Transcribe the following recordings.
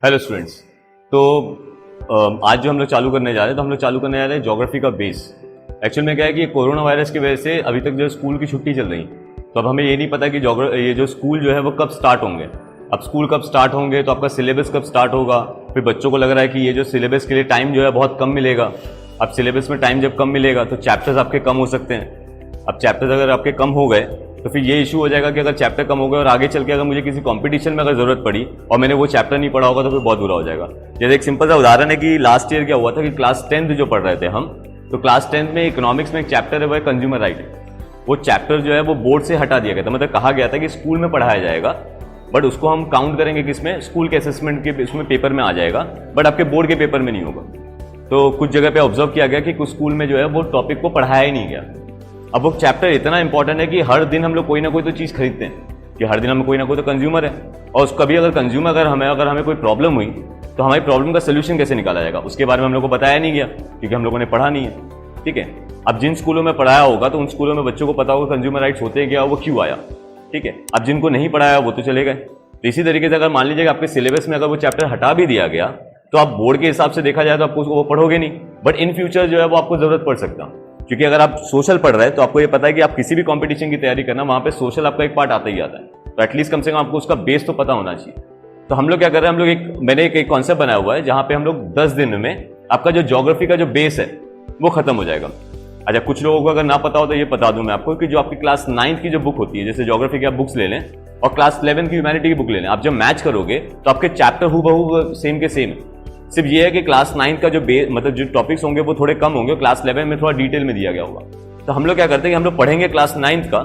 Hello students. तो आज जो हम लोग चालू करने जा रहे हैं, तो हम लोग चालू करने जा रहे हैं ज्योग्राफी का बेस। एक्चुअल में क्या है कि कोरोना वायरस की वजह से अभी तक जो स्कूल की छुट्टी चल रही, तो अब हमें ये नहीं पता कि ये जो स्कूल जो है वो कब स्टार्ट होंगे। अब स्कूल कब स्टार्ट होंगे तो आपका सिलेबस कब स्टार्ट होगा। फिर बच्चों को लग रहा है कि ये जो सिलेबस के लिए टाइम जो है बहुत कम मिलेगा। अब सिलेबस में टाइम जब कम मिलेगा तो चैप्टर्स आपके कम हो सकते हैं। अब चैप्टर्स अगर आपके कम हो गए तो फिर ये इशू हो जाएगा कि अगर चैप्टर कम हो गए और आगे चल के अगर मुझे किसी कंपटीशन में अगर जरूरत पड़ी और मैंने वो चैप्टर नहीं पढ़ा होगा तो फिर बहुत बुरा हो जाएगा। जैसे एक सिंपल सा उदाहरण है कि लास्ट ईयर क्या हुआ था कि क्लास 10th जो पढ़ रहे थे हम, तो क्लास 10th में इकोनॉमिक्स में एक चैप्टर है वो है कंज्यूमर राइट। वो चैप्टर जो है वो बोर्ड से हटा दिया गया था। मतलब कहा गया था कि स्कूल में पढ़ाया जाएगा, बट उसको हम काउंट करेंगे किसमें, स्कूल के असेसमेंट के उसमें पेपर में आ जाएगा, बट आपके बोर्ड के पेपर में नहीं होगा। तो कुछ जगह पे ऑब्जर्व किया गया कि कुछ स्कूल में जो है वो टॉपिक को पढ़ाया ही नहीं गया। अब वो चैप्टर इतना इंपॉर्टेंट है कि हर दिन हम लोग कोई ना कोई तो चीज़ खरीदते हैं कि हर दिन हम कोई ना कोई तो कंज्यूमर है, और कभी अगर कंज्यूमर अगर हमें कोई प्रॉब्लम हुई तो हमारी प्रॉब्लम का सोल्यूशन कैसे निकाला जाएगा उसके बारे में हम लोग को बताया नहीं गया, क्योंकि हम लोगों ने पढ़ा नहीं है। ठीक है, अब जिन स्कूलों में पढ़ाया होगा तो उन स्कूलों में बच्चों को पता होगा कंज्यूमर राइट्स होते हैं क्या, वो क्यों आया। ठीक है, अब जिनको नहीं पढ़ाया वो तो चले गए। तो इसी तरीके से अगर मान लीजिए आपके सिलेबस में अगर वो चैप्टर हटा भी दिया गया तो आप बोर्ड के हिसाब से देखा जाए तो आपको वो पढ़ोगे नहीं, बट इन फ्यूचर जो है वो आपको जरूरत पड़ सकता है। क्योंकि अगर आप सोशल पढ़ रहे हैं तो आपको ये पता है कि आप किसी भी कंपटीशन की तैयारी करना, वहां पे सोशल आपका एक पार्ट आता ही आता है, तो एटलीस्ट कम से कम आपको उसका बेस तो पता होना चाहिए। तो हम लोग क्या कर रहे हैं, हम लोग मैंने एक कॉन्सेप्ट बनाया हुआ है जहां पे हम लोग 10 दिन में आपका जो ज्योग्राफी का जो बेस है वो खत्म हो जाएगा। अच्छा, कुछ लोगों को अगर ना पता हो तो ये बता दूं मैं आपको कि जो आपकी क्लास 9th की जो बुक होती है, जैसे ज्योग्राफी की आप बुक्स ले लें और क्लास 11 की ह्यूमैनिटी की बुक ले लें, आप जब मैच करोगे तो आपके चैप्टर हूबहू सेम के सेम है। सिर्फ ये है कि क्लास 9 का जो मतलब जो टॉपिक्स होंगे वो थोड़े कम होंगे, क्लास 11 में थोड़ा डिटेल में दिया गया होगा। तो हम लोग क्या करते हैं कि हम लोग पढ़ेंगे क्लास 9 का,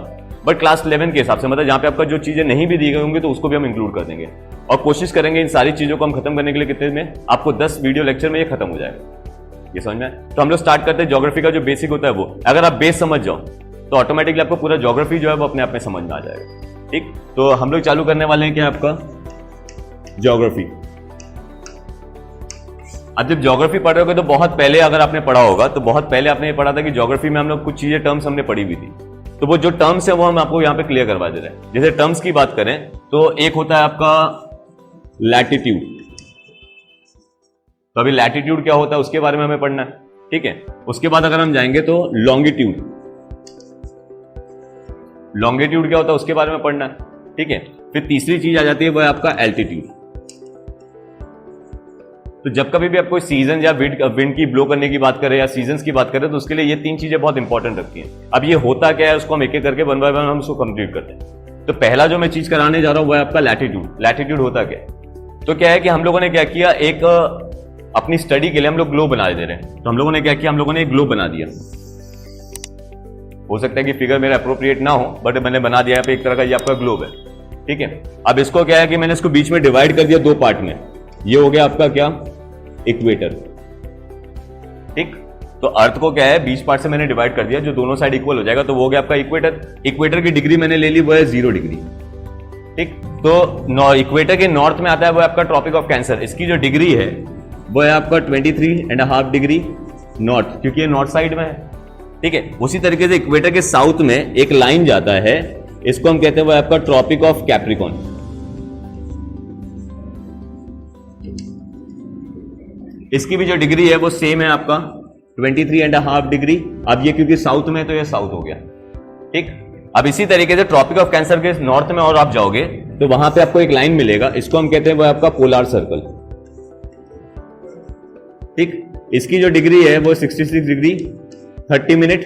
बट क्लास 11 के हिसाब से, मतलब जहां पे आपका जो चीजें नहीं भी दी गई होंगी तो उसको भी हम इंक्लूड कर देंगे, और कोशिश करेंगे इन सारी चीजों को हम खत्म करने के लिए कितने में, आपको 10 वीडियो लेक्चर में ये खत्म हो जाएगा। ये समझ में? तो हम लोग स्टार्ट करते हैं ज्योग्राफी का जो बेसिक होता है वो। अगर आप बेस समझ जाओ तो ऑटोमेटिकली आपको पूरा ज्योग्राफी जो है वो अपने आप में समझ में आ जाएगा। ठीक, तो हम लोग चालू करने वाले हैं क्या, आपका ज्योग्राफी। अब जब ज्योग्राफी पढ़ रहे होगे तो बहुत पहले अगर आपने पढ़ा होगा तो बहुत पहले आपने ये पढ़ा था कि ज्योग्राफी में हम लोग कुछ चीजें टर्म्स हमने पढ़ी हुई थी, तो वो जो टर्म्स है वो हम आपको यहाँ पे क्लियर करवा दे रहे हैं। जैसे टर्म्स की बात करें तो एक होता है आपका लैटिट्यूड। तो अभी लैटिट्यूड क्या होता है उसके बारे में हमें पढ़ना है। ठीक है, उसके बाद अगर हम जाएंगे तो लॉन्गिट्यूड। लॉन्गिट्यूड क्या होता है उसके बारे में पढ़ना है। ठीक है, फिर तीसरी चीज आ जाती है वो है आपका एल्टीट्यूड। तो जब कभी भी आप कोई सीजन या विंड की ब्लो करने की बात करें या सीजन्स की बात करें तो उसके लिए ये 3 चीजें बहुत इंपॉर्टेंट रखती हैं। अब ये होता क्या है उसको हम एक एक करके वन बाय वन हम उसको कंप्लीट करते हैं। तो पहला जो मैं चीज कराने जा रहा हूं वो है आपका लैटिट्यूड। लैटिट्यूड होता क्या है, तो क्या है कि हम लोगों ने क्या किया, एक अपनी स्टडी के लिए हम लोग ग्लोब बना दे रहे हैं। तो हम लोगों ने क्या किया, हम लोगों ने एक ग्लोब बना दिया। हो सकता है कि फिगर मेरा अप्रोप्रिएट ना हो, बट मैंने बना दिया पे एक तरह का ये आपका ग्लोब है। ठीक है, अब इसको क्या है कि मैंने इसको बीच में डिवाइड कर दिया 2 पार्ट में। ये हो गया आपका क्या, इक्वेटर। ठीक, तो अर्थ को क्या है 20 पार्ट से मैंने डिवाइड कर दिया, जो दोनों साइड इक्वल हो जाएगा, तो वो हो गया आपका इक्वेटर। इक्वेटर की डिग्री मैंने ले ली वो है 0 डिग्री। ठीक, तो इक्वेटर के नॉर्थ में आता है वो आपका ट्रॉपिक ऑफ कैंसर। इसकी जो डिग्री है वो है आपका 23.5 डिग्री नॉर्थ, क्योंकि ये नॉर्थ साइड में है। ठीक है, उसी तरीके से इक्वेटर के साउथ में एक लाइन जाता है, इसको हम कहते हैं वो आपका ट्रॉपिक ऑफ कैप्रिकॉन। इसकी भी जो डिग्री है वो सेम है आपका 23.5 डिग्री। अब ये क्योंकि साउथ में तो ये साउथ हो गया। ठीक, अब इसी तरीके से ट्रॉपिक ऑफ कैंसर के नॉर्थ में और आप जाओगे तो वहां पे आपको एक लाइन मिलेगा, इसको हम कहते हैं वो आपका पोलर सर्कल। ठीक, इसकी जो डिग्री है वो 66 डिग्री 30 मिनट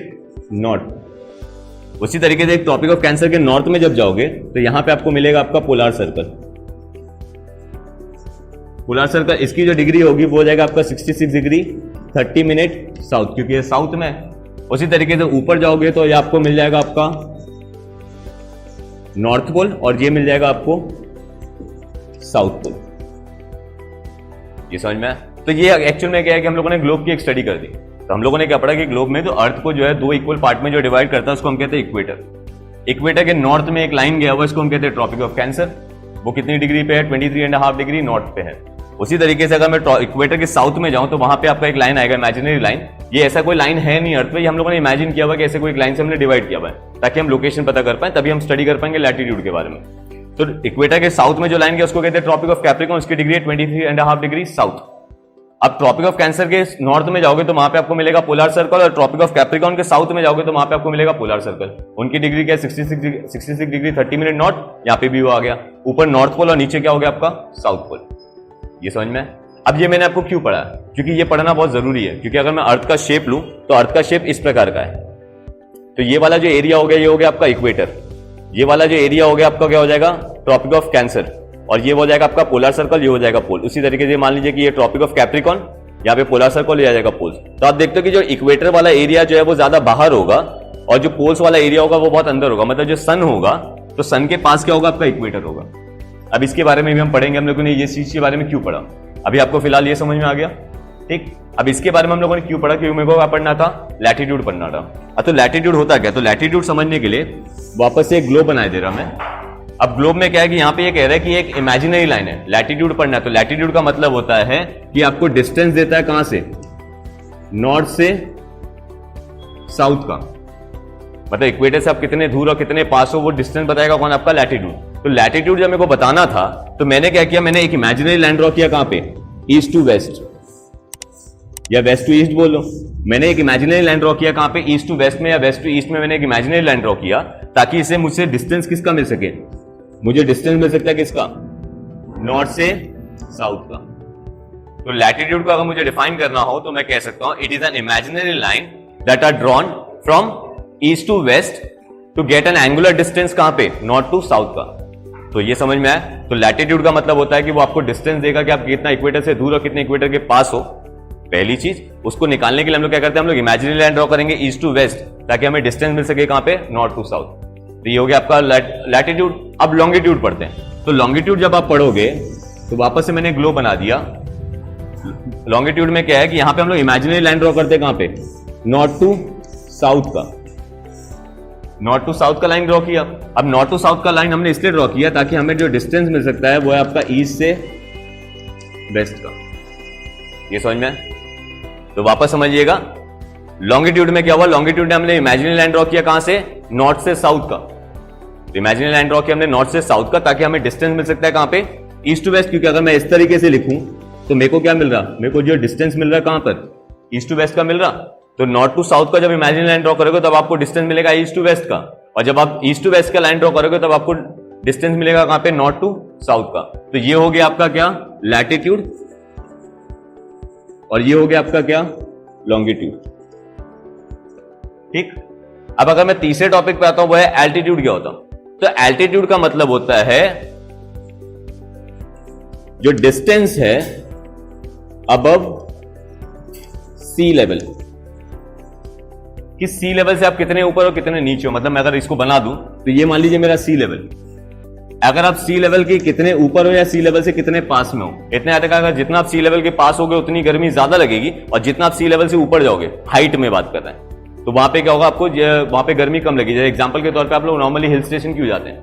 नॉर्थ। उसी तरीके से ट्रॉपिक ऑफ कैंसर के नॉर्थ में जब जाओगे तो यहां पे आपको मिलेगा आपका पोलर सर्कल। पोलर सर्कल इसकी जो डिग्री होगी वो हो जाएगा आपका 66 डिग्री 30 मिनट साउथ, क्योंकि ये साउथ में है। उसी तरीके से ऊपर जाओगे तो ये आपको मिल जाएगा आपका नॉर्थ पोल, और ये मिल जाएगा आपको साउथ पोल। ये समझ में? तो ये एक्चुअल में क्या है कि हम लोगों ने ग्लोब की एक स्टडी कर दी। तो हम लोगों ने क्या पढ़ा कि ग्लोब में जो अर्थ को जो है 2 इक्वल पार्ट में जो डिवाइड करता है उसको हम कहते हैं इक्वेटर। इक्वेटर के नॉर्थ में एक लाइन गया हुआ, इसको हम कहते हैं ट्रॉपिक ऑफ कैंसर। वो कितनी डिग्री पे है, 23.5 डिग्री नॉर्थ पे है। उसी तरीके से अगर मैं इक्वेटर के साउथ में जाऊं तो वहां पे आपका एक लाइन आएगा, इमेजिनरी लाइन। ये ऐसा कोई लाइन है नहीं अर्थ पे, हम लोगों ने इमेजिन किया हुआ कि ऐसे कोई लाइन से हमने डिवाइड किया हुआ है ताकि हम लोकेशन पता कर पाए, तभी हम स्टडी कर पाएंगे लैटिट्यूड के बारे में। तो इक्वेटर के साउथ में जो लाइन है उसको कहते हैं ट्रॉपिक ऑफ कैप्रिकॉर्न, उसकी डिग्री है 23.5 डिग्री साउथ। अब ट्रॉपिक ऑफ कैंसर के नॉर्थ में जाओगे तो वहां पे आपको मिलेगा पोलर सर्कल, और ट्रॉपिक ऑफ कैप्रिकॉर्न के साउथ में जाओगे तो वहां पे आपको मिलेगा पोलर सर्कल। उनकी डिग्री क्या है 66 डिग्री 30 मिनट नॉर्थ, यहाँ पे भी वो आ गया। ऊपर नॉर्थ पोल और नीचे क्या हो गया आपका साउथ पोल। ये समझ में? अब ये मैंने आपको क्यों पढ़ा, क्योंकि ये पढ़ना बहुत जरूरी है। क्योंकि अगर मैं अर्थ का शेप लूं तो अर्थ का शेप इस प्रकार का है। तो ये वाला जो एरिया हो गया ये हो गया आपका इक्वेटर, ये वाला जो एरिया हो गया आपका क्या हो जाएगा ट्रॉपिक ऑफ कैंसर, और ये हो जाएगा आपका पोलर सर्कल, ये हो जाएगा पोल। उसी तरीके से मान लीजिए कि ये ट्रॉपिक ऑफ कैप्रिकॉर्न, यहाँ पे पोलर सर्कल ले जाएगा पोल्स। तो आप देखते हो कि जो इक्वेटर वाला एरिया जो है वो ज्यादा बाहर होगा और जो पोल्स वाला एरिया होगा वो बहुत अंदर होगा। मतलब जो सन होगा तो सन के पास क्या होगा आपका इक्वेटर होगा। अब इसके बारे में भी हम पढ़ेंगे, हम लोगों ने ये चीज के बारे में क्यों पढ़ा, अभी आपको फिलहाल ये समझ में आ गया। ठीक, अब इसके बारे में हम लोगों ने क्यों पढ़ा, क्योंकि मेरे को क्या पढ़ना था, लैटिट्यूड पढ़ना था। तो लैटिट्यूड होता क्या, तो लैटिट्यूड समझने के लिए वापस से एक ग्लोब बना दे रहा मैं। अब ग्लोब में क्या है कि यहाँ पे ये कह रहा है कि एक इमेजिनरी लाइन है, लैटिट्यूड पढ़ना है। तो लैटिट्यूड का मतलब होता है कि आपको डिस्टेंस देता है कहां से, नॉर्थ से साउथ का। मतलब इक्वेटर से आप कितने दूर और कितने पास हो वो डिस्टेंस बताएगा कौन, आपका लैटिट्यूड। तो लैटिट्यूड जब मेरे को बताना था तो मैंने क्या किया, मैंने एक इमेजिनरी लाइन ड्रॉ किया कहां पे, ईस्ट टू वेस्ट या वेस्ट टू ईस्ट बोलो। मैंने एक इमेजिनरी लाइन ड्रॉ किया कहां पे, ईस्ट टू वेस्ट में या वेस्ट टू ईस्ट में मैंने एक इमेजिनरी लाइन ड्रॉ किया, ताकि इसे मुझसे डिस्टेंस किसका मिल सके, मुझे डिस्टेंस मिल सकता है किसका, नॉर्थ से साउथ का। तो लैटिट्यूड को अगर मुझे डिफाइन करना हो तो मैं कह सकता हूं it is an imaginary line that are drawn from east to west to get an angular distance कहां पे, नॉर्थ टू साउथ का। तो ये समझ में आया। तो लैटिट्यूड का मतलब होता है कि वो आपको डिस्टेंस देगा कि आप कितना इक्वेटर से दूर और कितने इक्वेटर के पास हो। पहली चीज, उसको निकालने के लिए हम लोग क्या करते हैं, हम लोग इमेजिनरी लाइन ड्रॉ करेंगे ईस्ट टू वेस्ट, ताकि हमें डिस्टेंस मिल सके कहां पे, नॉर्थ टू साउथ। तो ये हो गया आपका लैटिट्यूड। अब लॉन्गिट्यूड पढ़ते हैं। तो लॉन्गिट्यूड जब आप पढ़ोगे तो वापस से मैंने ग्लोब बना दिया। लॉन्गिट्यूड में क्या है कि यहां पे हम लोग इमेजिनरी लाइन ड्रॉ करते हैं कहां पे, नॉर्थ टू साउथ का। नॉर्थ टू साउथ का लाइन ड्रॉ किया। अब नॉर्थ टू साउथ का लाइन हमने इसलिए ड्रॉ किया ताकि हमें जो डिस्टेंस मिल सकता है वो है आपका ईस्ट से वेस्ट का। ये समझ में? तो वापस समझिएगा, लॉन्गिट्यूड में क्या हुआ, लॉन्गिट्यूड में हमने इमेजिनरी लाइन ड्रॉ किया कहां से, नॉर्थ से साउथ का। तो इमेजिनरी लाइन ड्रॉ किया हमने नॉर्थ से साउथ का, ताकि हमें डिस्टेंस मिल सकता है कहां पे, ईस्ट टू वेस्ट। क्योंकि अगर मैं इस तरीके से लिखूं तो मेरे को क्या मिल रहा, मेरे को जो डिस्टेंस मिल रहा है कहां पर, ईस्ट टू वेस्ट का मिल रहा। तो नॉर्थ टू साउथ का जब इमेजिनरी लाइन ड्रॉ करोगे तब आपको डिस्टेंस मिलेगा ईस्ट टू वेस्ट का, और जब आप ईस्ट टू वेस्ट का लाइन ड्रॉ करोगे तब आपको डिस्टेंस मिलेगा कहां पे, नॉर्थ टू साउथ का। तो ये हो गया आपका क्या, लैटिट्यूड, और ये हो गया आपका क्या, लॉन्गिट्यूड। ठीक। अब अगर मैं तीसरे टॉपिक पे आता हूं वो है एल्टीट्यूड। क्या होता, तो एल्टीट्यूड का मतलब होता है जो डिस्टेंस है अबव सी लेवल, कि सी लेवल से आप कितने ऊपर और कितने नीचे हो। मतलब मैं अगर इसको बना दूं तो ये मान लीजिए मेरा सी लेवल, अगर आप सी लेवल के कितने ऊपर हो या सी लेवल से कितने पास में हो, इतने आते अगर जितना आप सी लेवल के पास होगे उतनी गर्मी ज्यादा लगेगी, और जितना आप सी लेवल से ऊपर जाओगे, हाइट में बात कर रहे हैं, तो वहां पे क्या होगा, आपको वहां पे गर्मी कम लगेगी। जैसे एग्जांपल के तौर पे आप लोग नॉर्मली हिल स्टेशन क्यों जाते हैं,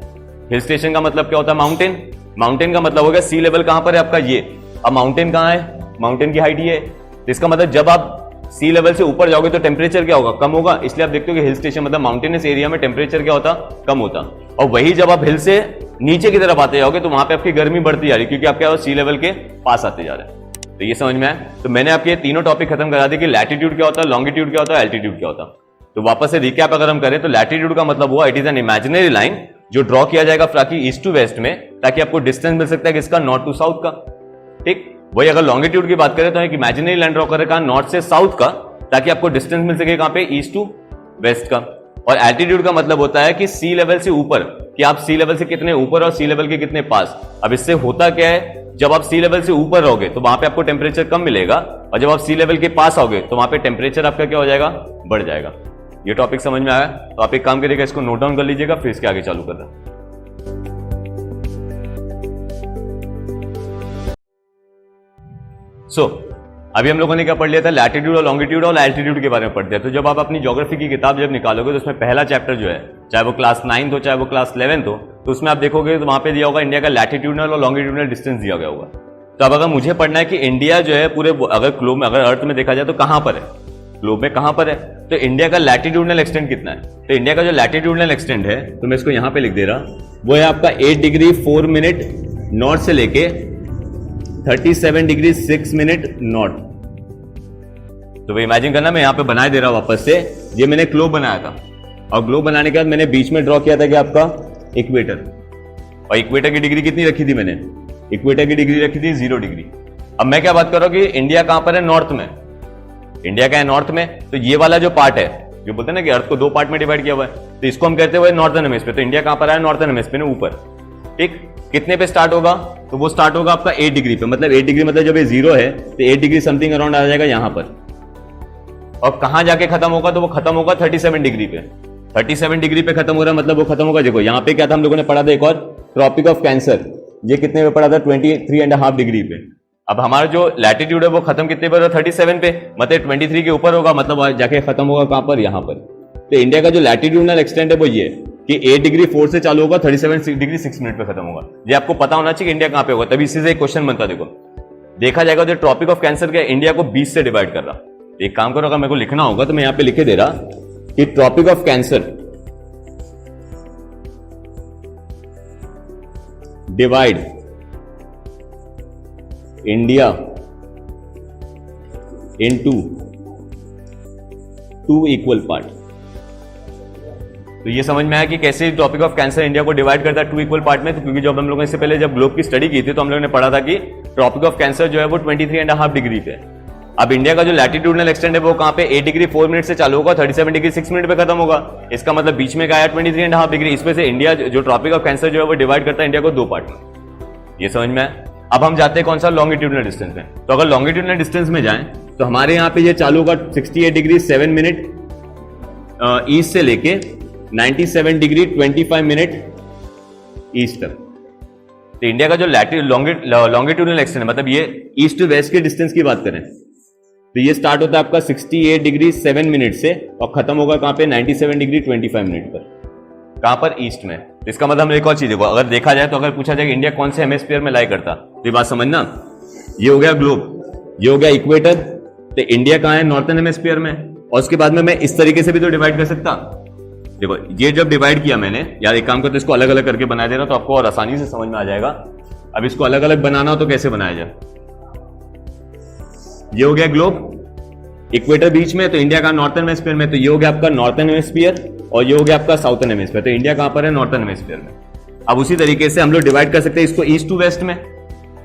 हिल स्टेशन का मतलब क्या होता है, माउंटेन। माउंटेन का मतलब हो गया सी लेवल कहां पर है आपका, ये। अब माउंटेन कहां है, माउंटेन की हाइट ये है। तो इसका मतलब जब आप सी लेवल से ऊपर जाओगे तो टेम्परेचर क्या होगा, कम होगा। इसलिए आप देखते हो कि हिल स्टेशन मतलब माउंटेनस एरिया में टेम्परेचर क्या होता, कम होता। और वही जब आप हिल से नीचे की तरफ आते जाओगे तो वहां पे आपकी गर्मी बढ़ती जा रही है, क्योंकि आप क्या हो, सी लेवल के पास आते जा रहे हैं। तो ये समझ में आया। तो मैंने आपके तीनों टॉपिक खत्म करा दिए कि लैटिट्यूड क्या होता है, लॉन्गिट्यूड क्या होता है, एल्टीट्यूड क्या होता है। तो वापस से रिकैप अगर हम करें तो लैटिट्यूड का मतलब हुआ it is an imaginary line जो ड्रॉ किया जाएगा ताकि ईस्ट टू वेस्ट में, ताकि आपको डिस्टेंस मिल सकता है किसका, नॉर्थ टू साउथ का। ठीक। वही अगर लॉन्गिट्यूड की बात करें तो एक इमेजिनरी लाइन ड्रॉ करेगा नॉर्थ से साउथ का, ताकि आपको डिस्टेंस मिल सके कहां पे, ईस्ट टू वेस्ट का। और एल्टीट्यूड का मतलब होता है कि सी लेवल से ऊपर, कि आप सी लेवल से कितने ऊपर और सी लेवल के कितने पास। अब इससे होता क्या है, जब आप सी लेवल से ऊपर रहोगे तो वहां पे आपको टेम्परेचर कम मिलेगा, और जब आप सी लेवल के पास आओगे तो वहां पे टेम्परेचर आपका क्या हो जाएगा, बढ़ जाएगा। ये टॉपिक समझ में आया? तो आप एक काम करिएगा, इसको नोट डाउन कर लीजिएगा, फिर इसके आगे चालू कर रहा है। अभी हम लोगों ने क्या पढ़ लिया था, लैटिट्यूड और लॉन्गिट्यूड और एल्टीट्यूड के बारे में पढ़ दिया। तो जब आप अपनी ज्योग्राफी की किताब जब निकालोगे तो उसमें पहला चैप्टर जो है, चाहे वो क्लास 9 हो चाहे वो क्लास 11 हो, तो उसमें आप देखोगे तो वहां पे दिया होगा इंडिया का लैटिट्यूडनल और लॉन्गिट्यूडनल डिस्टेंस दिया गया होगा। तो अब अगर मुझे पढ़ना है कि इंडिया जो है पूरे, अगर ग्लोब में, अगर अर्थ में देखा जाए तो कहां पर है, ग्लोब में कहां पर है, तो इंडिया का लैटिट्यूडनल एक्सटेंट कितना है? तो इंडिया का जो लैटिट्यूडनल एक्सटेंट है, तो मैं इसको यहां पे लिख दे रहा, वो है आपका 8 डिग्री 4 मिनट नॉर्थ से लेके 37 डिग्री 6 मिनट नॉर्थ। तो वो इमेजिन करना, मैं यहां पे बना दे रहा हूं वापस से। ये मैंने ग्लोब बनाया था, और ग्लोब बनाने के बाद मैंने बीच में ड्रॉ किया था कि आपका इक्वेटर, और इक्वेटर की डिग्री कितनी रखी थी मैंने? इक्वेटर की डिग्री रखी थी 0 डिग्री। अब मैं क्या बात कर रहा हूं कि इंडिया कहां पर है? नॉर्थ में। इंडिया का है नॉर्थ में, तो ये वाला जो पार्ट है, जो बोलते हैं ना कि अर्थ को 2 पार्ट में डिवाइड किया हुआ है, तो इसको हम कहते हैं नॉर्थर्न हेमिस्फीयर। तो इंडिया कहां पर है? नॉर्थर्न हेमिस्फीयर में ऊपर। ठीक, कितने पे स्टार्ट होगा? तो वो स्टार्ट होगा आपका 8 डिग्री पे, मतलब 8 डिग्री मतलब जब ये 0 है तो 8 डिग्री समथिंग अराउंड आ जाएगा यहां पर। और कहां जाके खत्म होगा? तो वो खत्म होगा 37 डिग्री पे। 37 डिग्री पे खत्म हो रहा है, मतलब वो खत्म होगा, देखो यहां पे क्या था, हम लोगों ने पढ़ा था एक और, ट्रॉपिक ऑफ कैंसर। ये कितने पे पढ़ा था? 23.5 डिग्री पे। अब हमारा जो लैटिट्यूड है वो खत्म कितने पर? 37 पे, मतलब 23 के ऊपर होगा, मतलब जाके खत्म होगा कहां पर? यहां पर। तो इंडिया का जो लैटिट्यूडनल एक्सटेंट है वो ये कि 8 डिग्री 4 से चालू होगा, 37 डिग्री 6 मिनट पे खत्म होगा। ये आपको पता होना चाहिए कि इंडिया कहां पे होगा, तभी इसी से एक क्वेश्चन बनता। देखो देखा जाएगा जो ट्रॉपिक ऑफ कैंसर का इंडिया को 20 से डिवाइड कर रहा। एक काम करो, अगर मेरे को लिखना होगा तो मैं यहां पे लिखे दे रहा कि tropic of cancer divide India into 2 equal part. तो ये समझ में आया कि कैसे टॉपिक ऑफ कैंसर इंडिया को डिवाइड करता है 2 इक्वल पार्ट में। तो क्योंकि जब हम लोगों ने इससे पहले जब ग्लोब की स्टडी की थी तो हम लोगों ने पढ़ा था कि टॉपिक ऑफ कैंसर जो है वो 23.5 डिग्री पे। अब इंडिया का जो लैटिट्यूडनल एक्सटेंट है वो कहां पे? 8 डिग्री 4 मिनट से चालू होगा, 37 डिग्री 6 मिनट पे खत्म होगा। इसका मतलब बीच में क्या आया? 23.5 डिग्री। इसमें से इंडिया जो टॉपिक ऑफ कैंसर जो है वो डिवाइड करता है इंडिया को 2 पार्ट में। ये समझ में आया? अब हम जाते हैं कौन सा? लॉन्गिट्यूडनल डिस्टेंस में। तो अगर लॉन्गिट्यूडनल डिस्टेंस में जाएं तो हमारे यहां पे ये चालू होगा 68 डिग्री 7 मिनट ईस्ट से लेके 97 डिग्री 25 मिनट ईस्ट तक। तो इंडिया का जो लॉन्गिट्यूडनल एक्सटेंट है, मतलब ये ईस्ट टू वेस्ट के डिस्टेंस की बात करें तो ये स्टार्ट होता है आपका 68 डिग्री 7 मिनट से और खत्म होगा कहां पे? 97 डिग्री 25 मिनट पर। कहां पर? ईस्ट में। तो इसका मतलब हम एक और चीज देखो, अगर देखा जाए तो अगर पूछा जाए कि इंडिया कौन से हेमिस्फीयर में लाई करता, तो ये बात समझना, ये हो गया ग्लोब, ये हो गया इक्वेटर। तो इंडिया कहां है? नॉर्थर्न हेमिस्फीयर में। और उसके बाद में मैं इस तरीके से भी तो डिवाइड कर सकता। देखो ये जब डिवाइड किया मैंने, यार एक काम करते इसको अलग अलग करके बना दे रहा तो आपको और आसानी से समझ में आ जाएगा। अब इसको अलग अलग बनाना हो तो कैसे बनाया जाए? ये हो गया ग्लोब, इक्वेटर बीच में, तो इंडिया का नॉर्थर्न हेमिस्फीयर में। तो ये हो गया आपका नॉर्थर्न हेमिस्फीयर और ये हो गया आपका साउथर्न हेमिस्फीयर। तो इंडिया कहां पर है? नॉर्थर्न हेमिस्फीयर में। अब उसी तरीके से हम लोग डिवाइड कर सकते हैं इसको ईस्ट टू वेस्ट में।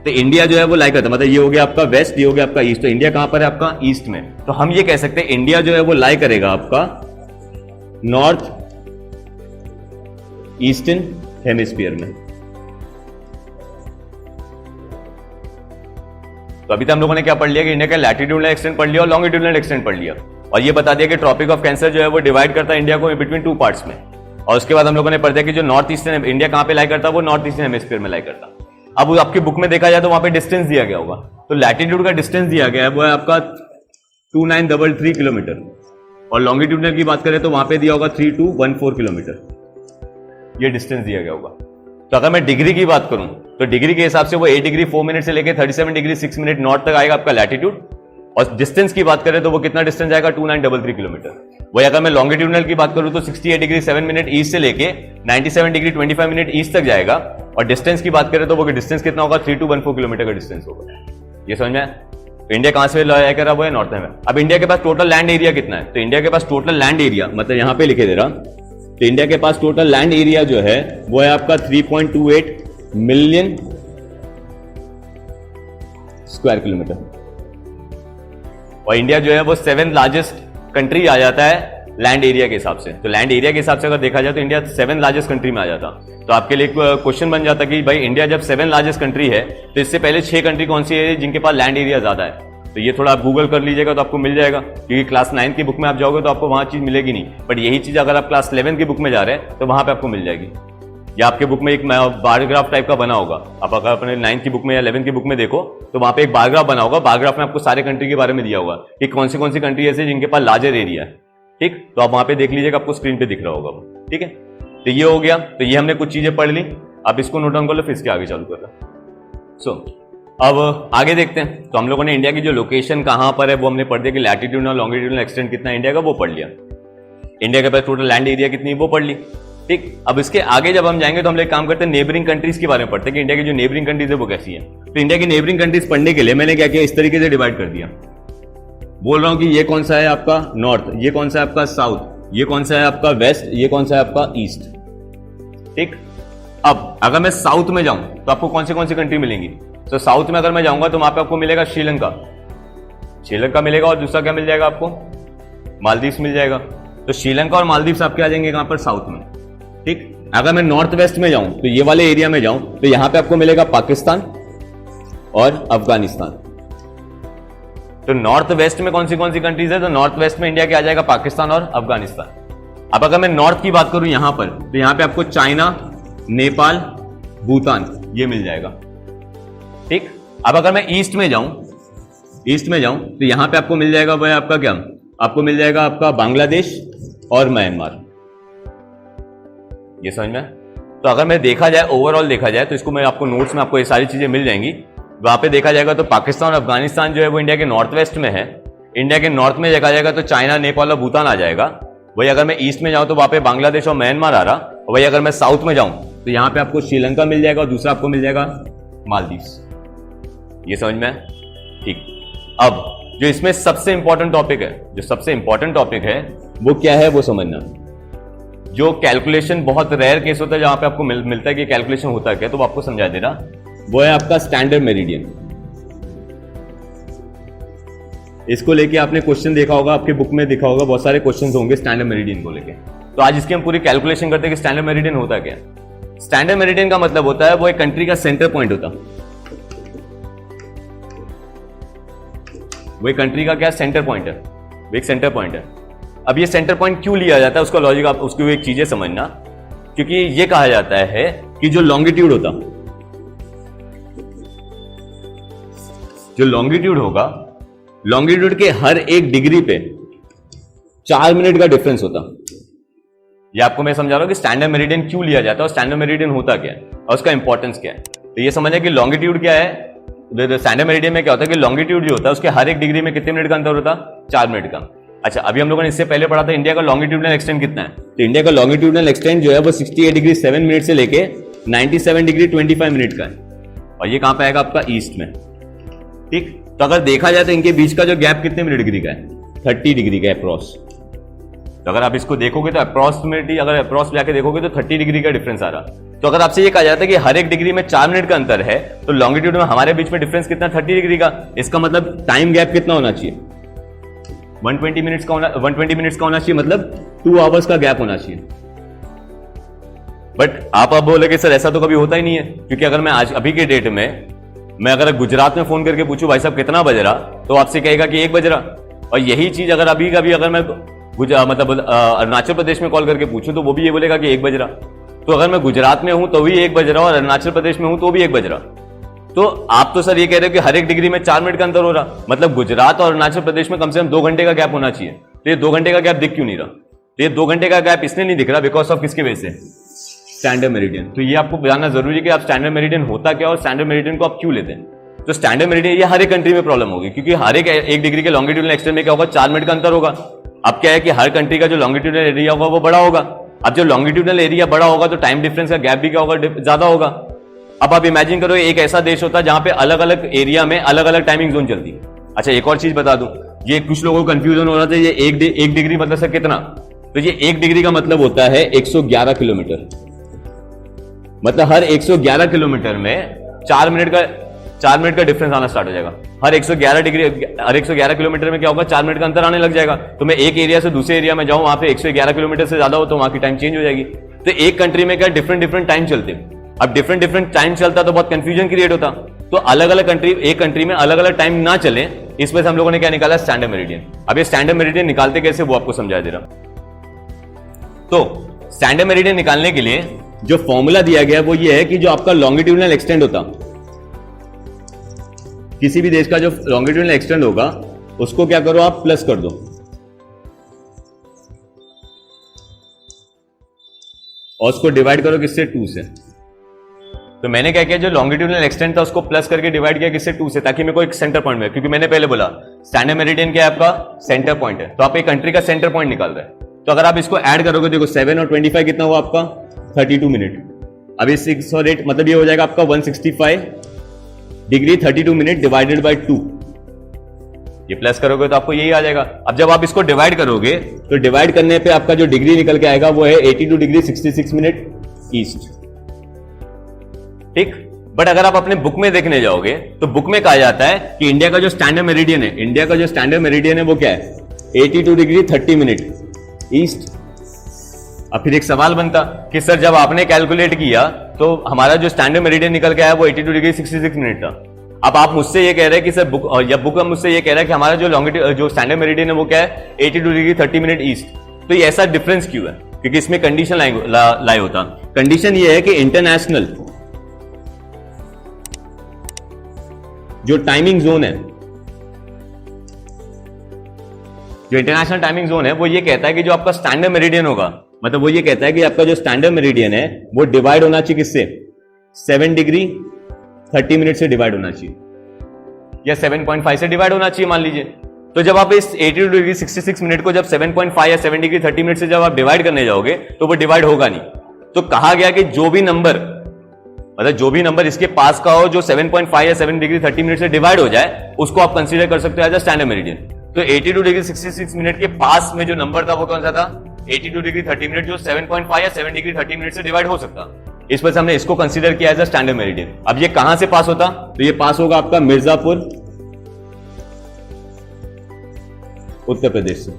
तो इंडिया जो है वो लाई करता है, मतलब ये हो गया आपका वेस्ट, ये हो गया आपका ईस्ट। तो इंडिया कहां पर है? आपका ईस्ट में। तो हम ये कह सकते हैं इंडिया जो है वो लाई करेगा आपका नॉर्थ ईस्टर्न हेमिस्फीयर में। तो अभी तक हम लोगों ने क्या पढ़ लिया कि इंडिया का लैटिट्यूडनल एक्सटेंट पढ़ लिया और लॉन्गिट्यूडनल एक्सटेंट पढ़ लिया, और ये बता दिया कि ट्रॉपिक ऑफ कैंसर जो है वो डिवाइड करता है इंडिया को बिटवीन 2 पार्ट्स में। और उसके बाद हम लोगों ने पढ़ दिया कि जो नॉर्थ ईस्टर्न इंडिया कहां पे लाई करता है? वो नॉर्थ ईस्टर्न हेमिस्फीयर में लाई करता। अब आपकी बुक में देखा जाए तो वहां पे डिस्टेंस दिया गया होगा, तो लैटिट्यूड का डिस्टेंस दिया गया है वो है आपका 2933 किलोमीटर, और लॉन्गिट्यूडनल की बात करें तो वहां पे दिया होगा 3214 किलोमीटर। ये डिस्टेंस दिया गया होगा। तो अगर मैं डिग्री की बात करूं तो डिग्री के हिसाब से वो 8 डिग्री 4 मिनट से लेकर 37 डिग्री 6 मिनट नॉर्थ तक आएगा आपका लैटिट्यूड, और डिस्टेंस की बात करें तो वो कितना डिस्टेंस आएगा? 2933 किलोमीटर। वही अगर मैं लॉन्गिट्यूडनल की बात करूं तो 68 डिग्री 7 मिनट ईस्ट से लेके 97 डिग्री 25 मिनट ईस्ट तक जाएगा, और डिस्टेंस की बात करें तो वो डिस्टेंस कितना होगा? 3214 किलोमीटर का डिस्टेंस होगा। ये समझ में आया? तो इंडिया कहां से लाई कर रहा है? नॉर्थ में। अब इंडिया के पास टोटल लैंड एरिया कितना है? तो इंडिया के पास टोटल लैंड एरिया, मतलब यहां पे लिखे दे रहा, तो इंडिया के पास टोटल लैंड एरिया जो है वो है आपका 3.28 मिलियन स्क्वायर किलोमीटर, और इंडिया जो है वो 7th लार्जेस्ट कंट्री आ जाता है लैंड एरिया के हिसाब से। तो लैंड एरिया के हिसाब से अगर देखा जाए तो इंडिया 7th लार्जेस्ट कंट्री में आ जाता। तो आपके लिए क्वेश्चन बन जाता कि भाई इंडिया जब 7th लार्जेस्ट कंट्री है तो इससे पहले 6 कंट्री कौन सी है जिनके पास लैंड एरिया ज्यादा है? तो ये थोड़ा आप गूगल कर लीजिएगा तो आपको मिल जाएगा, क्योंकि क्लास 9 की बुक में आप जाओगे तो आपको वहां चीज मिलेगी नहीं, बट यही चीज अगर आप क्लास 11 की बुक में जा रहे हैं तो वहां पे आपको मिल जाएगी, या आपके बुक में एक बारग्राफ टाइप का बना होगा। आप अगर अपने 9 की बुक में या 11 की बुक में देखो तो वहां पे एक बारग्राफ बना होगा, बारग्राफ में आपको सारे कंट्री के बारे में दिया होगा कि कौन सी कंट्री ऐसे जिनके पास लार्जर एरिया है। ठीक, तो आप वहां पे देख लीजिएगा, आपको स्क्रीन पे दिख रहा होगा। ठीक है, तो ये हो गया। तो ये हमने कुछ चीजें पढ़ ली, आप इसको नोट डाउन कर लो, फिर इसके आगे चालू कर लो। अब आगे देखते हैं। तो हम लोगों ने इंडिया की जो लोकेशन कहां पर है वो हमने पढ़ दिया कि लैटिट्यूड और लॉन्गिट्यूडनल एक्सटेंट कितना है इंडिया का, वो पढ़ लिया। इंडिया के पास टोटल लैंड एरिया कितनी है वो पढ़ ली। ठीक, अब इसके आगे जब हम जाएंगे तो हम लोग काम करते हैं नेबरिंग कंट्रीज के बारे में पढ़ते हैं कि इंडिया की जो नेबरिंग कंट्रीज है वो कैसी है। तो इंडिया की नेबरिंग कंट्रीज पढ़ने के लिए मैंने क्या किया, इस तरीके से डिवाइड कर दिया। बोल रहा हूं कि ये कौन सा है आपका नॉर्थ, ये कौन सा है आपका साउथ, ये कौन सा है आपका वेस्ट, ये कौन सा है आपका ईस्ट। ठीक, अब अगर मैं साउथ में जाऊं तो आपको कौन सी कंट्री मिलेंगी। तो साउथ में अगर मैं जाऊंगा तो वहां पे आपको मिलेगा श्रीलंका मिलेगा, और दूसरा क्या मिल जाएगा आपको, मालदीव्स मिल जाएगा। तो श्रीलंका और मालदीव्स आपके आ जाएंगे कहां पर, साउथ में। ठीक, अगर मैं नॉर्थ वेस्ट में जाऊं तो ये वाले एरिया में जाऊं तो यहां पे आपको मिलेगा पाकिस्तान और अफगानिस्तान। तो नॉर्थ वेस्ट में कौन सी कंट्रीज है, तो नॉर्थ वेस्ट में इंडिया के आ जाएगा पाकिस्तान और अफगानिस्तान। अब अगर मैं नॉर्थ की बात करूं यहां पर, तो यहां पे आपको चाइना, नेपाल, भूटान ये मिल जाएगा। ठीक, अब अगर मैं ईस्ट में जाऊं तो यहां पे आपको मिल जाएगा भाई आपका क्या, आपको मिल जाएगा आपका बांग्लादेश और म्यांमार। ये समझ में। तो अगर मैं देखा जाए, ओवरऑल देखा जाए, तो इसको मैं आपको नोट्स में आपको ये सारी चीजें मिल जाएंगी। वहां पे देखा जाएगा तो पाकिस्तान और अफगानिस्तान जो है वो इंडिया के नॉर्थ वेस्ट में है। इंडिया के नॉर्थ में देखा जाएगा तो चाइना, नेपाल और भूटान आ जाएगा। वही अगर मैं ईस्ट में जाऊं तो वहां पे बांग्लादेश और म्यांमार आ रहा। वही अगर मैं साउथ में जाऊं तो यहां पे आपको श्रीलंका मिल जाएगा और दूसरा आपको मिल जाएगा मालदीव्स। ये समझ में। ठीक, अब जो इसमें सबसे इंपॉर्टेंट टॉपिक है वो क्या है वो समझना। जो कैलकुलेशन बहुत रेयर केस होता है जहां पे आपको मिलता है कि कैलकुलेशन होता है क्या, तो वो आपको समझा दे रहा। वो है आपका स्टैंडर्ड मेरिडियन। इसको लेके आपने क्वेश्चन देखा होगा, आपके बुक में देखा होगा, बहुत सारे क्वेश्चंस होंगे स्टैंडर्ड मेरिडियन को लेके। तो आज इसकी हम पूरी कैलकुलेशन करते हैं कि स्टैंडर्ड मेरिडियन होता क्या है। स्टैंडर्ड मेरिडियन का मतलब होता है वो एक कंट्री का सेंटर पॉइंट होता है। वो एक कंट्री का क्या सेंटर पॉइंट है, वो एक सेंटर पॉइंट है। अब ये सेंटर पॉइंट क्यों लिया जाता है उसका लॉजिक आप उसकी एक चीजें समझना। क्योंकि ये कहा जाता है कि जो लॉन्गिट्यूड होगा, लॉन्गिट्यूड के हर एक डिग्री पे 4 मिनट का डिफरेंस होता। ये आपको मैं समझा रहा हूं कि स्टैंडर्ड मेरिडियन क्यों लिया जाता है और स्टैंडर्ड मेरिडियन होता क्या है और उसका इंपॉर्टेंस क्या है। तो ये समझिए कि लॉन्गिट्यूड क्या है। स्टैंडर्ड मेरिडियन में क्या होता है कि लॉन्गिट्यूड जो होता है उसके हर एक डिग्री में कितने मिनट का अंतर होता, 4 मिनट का। अच्छा, अभी हम लोगों ने इससे पहले पढ़ा था इंडिया का लॉन्गिट्यूडनल एक्सटेंट कितना है। तो इंडिया का लॉन्गिट्यूडनल एक्सटेंट जो है वो 68 डिग्री 7 मिनट से लेके 97 डिग्री 25 मिनट का है। और ये कहां पे आएगा आपका ईस्ट में। ठीक, तो अगर देखा जाए तो इनके बीच का जो गैप कितने मिनट डिग्री का है, 30 डिग्री का अप्रॉक्स। तो अगर आप इसको देखोगे तो अप्रॉक्सिमेटली अगर अप्रॉक्स जाके देखोगे तो 30 डिग्री का डिफरेंस आ रहा। तो अगर आपसे ये कहा जाता है कि हर एक डिग्री में 4 मिनट का अंतर है, तो लॉन्गिट्यूड में हमारे बीच में डिफरेंस कितना, 30 डिग्री का। इसका मतलब टाइम गैप कितना होना चाहिए, 120 मिनट्स का होना चाहिए, मतलब 2 आवर्स का गैप होना चाहिए। बट आप अब बोले कि सर ऐसा तो कभी होता ही नहीं है, क्योंकि अगर मैं आज अभी के डेट में मैं अगर गुजरात में फोन करके पूछूं भाई साहब कितना बज रहा, तो आपसे कहेगा कि 1 बज रहा। और यही चीज अगर अभी कभी अगर मैं अरुणाचल प्रदेश में कॉल करके पूछूं तो वो भी ये बोलेगा कि 1 बज रहा। तो अगर मैं गुजरात में हूं तो भी 1 बज रहा और अरुणाचल प्रदेश में हूं तो भी 1 बज रहा। तो आप तो सर ये कह रहे हो कि हर एक डिग्री में 4 मिनट का अंतर हो रहा, मतलब गुजरात और अरुणाचल प्रदेश में कम से कम 2 घंटे का गैप होना चाहिए। तो ये 2 घंटे का गैप दिख क्यों नहीं रहा? तो ये 2 घंटे का गैप इसलिए नहीं दिख रहा बिकॉज ऑफ किसके वजह से, स्टैंडर्ड मेरिडियन। तो ये आपको जानना जरूरी है कि आप स्टैंडर्ड मेरिडियन होता क्या और स्टैंडर्ड मेरिडियन को आप क्यों लेते हैं। तो स्टैंडर्ड मेरिडियन ये हर एक कंट्री में प्रॉब्लम होगी, क्योंकि हर एक डिग्री के लॉन्गिट्यूडनल एक्सटेंट में क्या होगा, 4 मिनट का अंतर होगा। अब क्या है कि हर कंट्री का जो लॉन्गिट्यूडनल एरिया होगा वो बड़ा होगा। अब जो लॉन्गिट्यूडनल एरिया बड़ा होगा तो टाइम डिफरेंस का गैप भी क्या होगा, ज्यादा होगा। अब आप इमेजिन करो एक ऐसा देश होता है जहां पे अलग अलग एरिया में अलग अलग टाइमिंग जोन चलती। अच्छा, एक और चीज बता दूं, ये कुछ लोगों को कंफ्यूजन हो रहा था, ये एक डिग्री मतलब सर कितना, तो ये 1 डिग्री का मतलब होता है 111 किलोमीटर। मतलब हर 111 किलोमीटर में 4 मिनट का डिफरेंस आना स्टार्ट हो जाएगा। हर 111 किलोमीटर में क्या होगा, 4 मिनट का अंतर आने लग जाएगा। तो मैं एक एरिया से दूसरे एरिया में जाऊं, वहां पे 111 किलोमीटर से ज्यादा हो तो वहां की टाइम चेंज हो जाएगी। तो एक कंट्री में क्या डिफरेंट टाइम चलते हैं। अब डिफरेंट टाइम चलता तो बहुत कंफ्यूजन क्रिएट होता। तो अलग अलग कंट्री, एक कंट्री में अलग अलग टाइम ना चले, इस वजह से हम लोगों ने क्या निकाला, स्टैंडर्ड मेरिडियन। अब ये स्टैंडर्ड मेरिडियन निकालते कैसे वो आपको समझा दे रहा। तो स्टैंडर्ड मेरिडियन निकालने के लिए जो फॉर्मूला दिया गया वो ये है कि जो आपका लॉन्गिट्यूडनल एक्सटेंड होता, किसी भी देश का जो लॉन्गिट्यूडनल एक्सटेंड होगा उसको क्या करो आप, प्लस कर दो। और उसको डिवाइड करो किससे, 2 से। तो मैंने क्या किया, जो लॉन्गिट्यूडनल एक्सटेंट था उसको प्लस करके डिवाइड किया किससे, 2 से, ताकि मेरे को एक सेंटर पॉइंट मिले, क्योंकि मैंने पहले बोला स्टैंडर्ड मेरिडियन क्या है आपका, सेंटर पॉइंट है। तो आप एक कंट्री का सेंटर पॉइंट निकाल रहे हैं, तो अगर आप इसको ऐड करोगे, देखो 7 और 25 कितना हुआ आपका, 32 मिनट। अभी 6 और 8 मतलब ये हो जाएगा आपका 165 डिग्री 32 मिनट डिवाइडेड बाई 2। ये प्लस करोगे तो आपको यही आ जाएगा। अब जब आप इसको डिवाइड करोगे तो डिवाइड करने पे आपका जो डिग्री निकल के आएगा वो है 82 डिग्री 66 मिनट ईस्ट, ठीक। बट अगर आप अपने बुक में देखने जाओगे तो बुक में कहा जाता है कि इंडिया का जो स्टैंडर्ड मेरिडियन है, इंडिया का जो स्टैंडर्ड मेरिडियन है वो क्या है, 82 डिग्री 30 मिनट ईस्ट। अब फिर एक सवाल बनता कि सर जब आपने कैलकुलेट किया तो हमारा जो स्टैंडर्ड मेरिडियन निकल के आया वो 82 डिग्री 66 मिनट था। अब आप मुझसे ये कह रहे हैं कि सर बुक, या बुक मुझसे ये कह रहा है कि हमारा जो लॉन्गिट्यूड जो स्टैंडर्ड मेरिडियन है वो क्या है, 82 डिग्री 30 मिनट ईस्ट। तो ये ऐसा डिफरेंस क्यों है, क्योंकि इसमें कंडीशन लाई होता। कंडीशन ये है कि इंटरनेशनल जो टाइमिंग जोन है, जो इंटरनेशनल टाइमिंग जोन है वो ये कहता है कि जो आपका स्टैंडर्ड मेरिडियन होगा, मतलब वो ये कहता है कि आपका जो स्टैंडर्ड मेरिडियन है वो डिवाइड होना चाहिए किससे, 7 डिग्री 30 मिनट से डिवाइड होना चाहिए, या 7.5 से डिवाइड होना चाहिए मान लीजिए। तो जब आप इस 82 डिग्री 66 मिनट को जब 7.5 या 7 डिग्री 30 मिनट से जब आप डिवाइड करने जाओगे तो वो डिवाइड होगा नहीं। तो कहा गया कि जो भी नंबर, मतलब जो भी नंबर इसके पास का हो जो 7.5 या 7 डिग्री 30 मिनट से डिवाइड हो जाए उसको आप कंसीडर कर सकते हो एज अ स्टैंडर्ड मेरिडियन। तो 82 डिग्री 66 मिनट के पास में जो नंबर था वो कौन सा था, 82 डिग्री 30 मिनट, जो 7.5 या 7 डिग्री 30 मिनट से डिवाइड हो सकता। इस पर से हमने इसको कंसीडर किया एज अ स्टैंडर्ड मेरिडियन। अब ये कहां से पास होता, तो ये पास होगा आपका मिर्जापुर उत्तर प्रदेश से।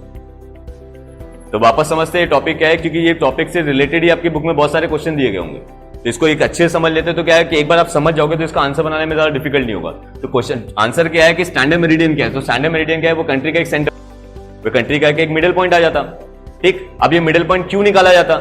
तो वापस समझते हैं टॉपिक क्या है, क्योंकि ये टॉपिक से रिलेटेड ही आपकी बुक में बहुत सारे क्वेश्चन दिए गए होंगे। तो इसको एक अच्छे समझ लेते तो क्या है कि एक बार आप समझ जाओगे तो इसका आंसर बनाने में ज्यादा डिफिकल्ट नहीं होगा। तो क्वेश्चन आंसर क्या है कि स्टैंडर्ड मेरिडियन क्या है, तो स्टैंडर्ड मेरिडियन क्या है, वो कंट्री का एक सेंटर, वो कंट्री का एक मिडिल पॉइंट आ जाता, ठीक। अब ये मिडिल पॉइंट क्यों निकाला जाता,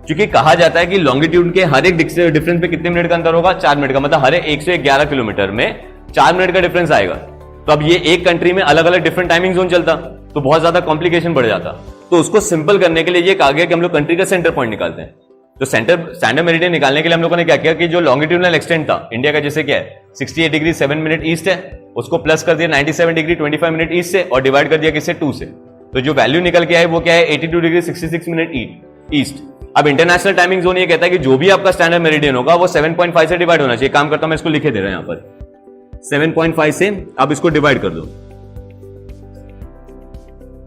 क्योंकि कहा जाता है कि लॉन्गिट्यूड के हर एक डिफरेंस पे कितने मिनट का अंतर होगा, 4 मिनट का, मतलब हर 111 किलोमीटर में 4 मिनट का डिफरेंस आएगा। तो अब ये एक कंट्री में अलग अलग डिफरेंट टाइमिंग जोन चलता तो बहुत ज्यादा कॉम्प्लिकेशन बढ़ जाता। तो उसको सिंपल करने के लिए ये कहा गया कि हम लोग कंट्री का सेंटर पॉइंट निकालते हैं। तो स्टैंडर्ड मेरिडियन निकालने के लिए हम लोगों ने क्या किया कि जो लॉन्गिट्यूडनल एक्सटेंट था इंडिया का, जैसे क्या है 68 डिग्री 7 मिनट ईस्ट है, उसको प्लस कर दिया 97 डिग्री 25 मिनट ईस्ट से और डिवाइड कर दिया किससे, 2 से। तो जो वैल्यू निकल के आए वो क्या है, 82 डिग्री 66 मिनट ईस्ट। अब इंटरनेशनल टाइमिंग जोन ये कहता है कि जो भी आपका स्टैंडर्ड मेरिडियन होगा वो 7.5 से डिवाइड होना चाहिए। काम करता हूं मैं, इसको लिखे दे रहा हूं यहां पर, 7.5 से आप इसको डिवाइड कर दो,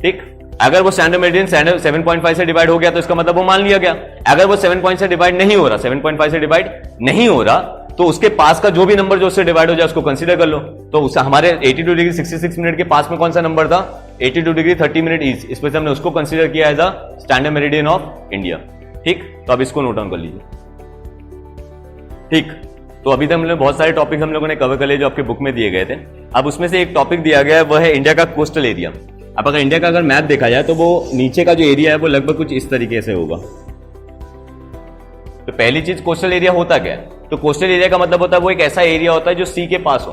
ठीक। अगर वो स्टैंडर्ड मेरिडियन 7.5 से डिवाइड हो गया तो इसका मतलब वो मान लिया गया। अगर वो 7.5 से डिवाइड नहीं हो रहा, 7.5 से डिवाइड नहीं हो रहा, तो उसके पास का जो भी नंबर जो उससे डिवाइड हो जाए उसको कंसीडर कर लो। तो उससे हमारे 82 डिग्री 66 मिनट के पास में कौन सा नंबर था, 82 डिग्री 30 मिनट ईस्ट, इस पर से हमने उसको कंसीडर किया as a standard meridian of India, ठीक। तो अब इसको नोट डाउन कर लीजिए, ठीक। तो अभी तक हमने बहुत सारे टॉपिक हम लोगों ने कवर कर लिए जो आपके बुक में दिए गए थे। अब उसमें से एक टॉपिक दिया गया है वो है इंडिया का कोस्टल एरिया। अब अगर इंडिया का अगर मैप देखा जाए तो वो नीचे का जो एरिया है वो लगभग कुछ इस तरीके से होगा। तो पहली चीज, कोस्टल एरिया होता क्या है, तो कोस्टल एरिया का मतलब होता है वो एक ऐसा एरिया होता है जो सी के पास हो।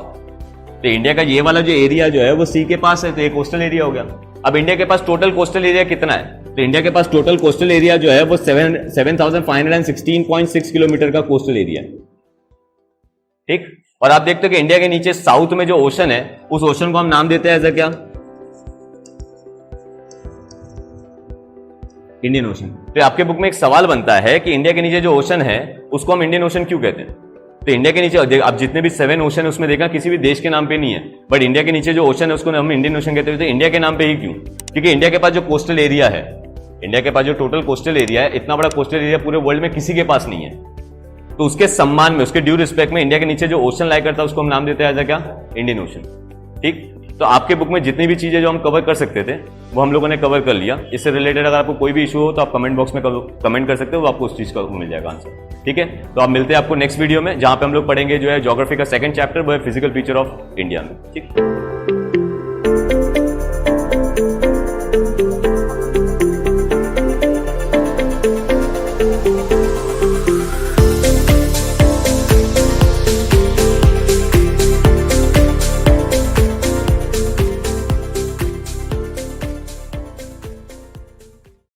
तो इंडिया का ये वाला जो एरिया जो है वो सी के पास है, तो ये कोस्टल एरिया हो गया। अब इंडिया के पास टोटल कोस्टल एरिया कितना है, तो इंडिया के पास टोटल कोस्टल एरिया जो है वो 7,516.6 किलोमीटर का कोस्टल एरिया है, ठीक। और आप देखते हो कि इंडिया के नीचे साउथ में जो ओशन है उस ओशन को हम नाम देते हैं एज अ क्या, इंडियन ओशन। तो आपके बुक में एक सवाल बनता है कि इंडिया के नीचे जो ओशन है उसको हम इंडियन ओशन क्यों कहते हैं। तो इंडिया के नीचे अब जितने भी 7 ओशन है उसमें देखा किसी भी देश के नाम पे नहीं है, बट इंडिया के नीचे जो ओशन है उसको हम इंडियन ओशन कहते हैं। तो इंडिया के नाम पे ही क्यों, क्योंकि इंडिया के पास जो कोस्टल एरिया है, इंडिया के पास जो टोटल कोस्टल एरिया है, इतना बड़ा कोस्टल एरिया पूरे वर्ल्ड में किसी के पास नहीं है। तो उसके सम्मान में, उसके ड्यू रिस्पेक्ट में इंडिया के नीचे जो ओशन लाई करता है उसको हम नाम देते हैं एज अ क्या, इंडियन ओशन, ठीक। तो आपके बुक में जितनी भी चीजें जो हम कवर कर सकते थे वो हम लोगों ने कवर कर लिया। इससे रिलेटेड अगर आपको कोई भी इशू हो तो आप कमेंट बॉक्स में कमेंट कर सकते हो, आपको उस चीज का मिल जाएगा आंसर, ठीक है। तो आप मिलते हैं आपको नेक्स्ट वीडियो में, जहां पे हम लोग पढ़ेंगे जो है ज्योग्राफी का 2nd चैप्टर, वो है फिजिकल फीचर ऑफ इंडिया में, ठीक।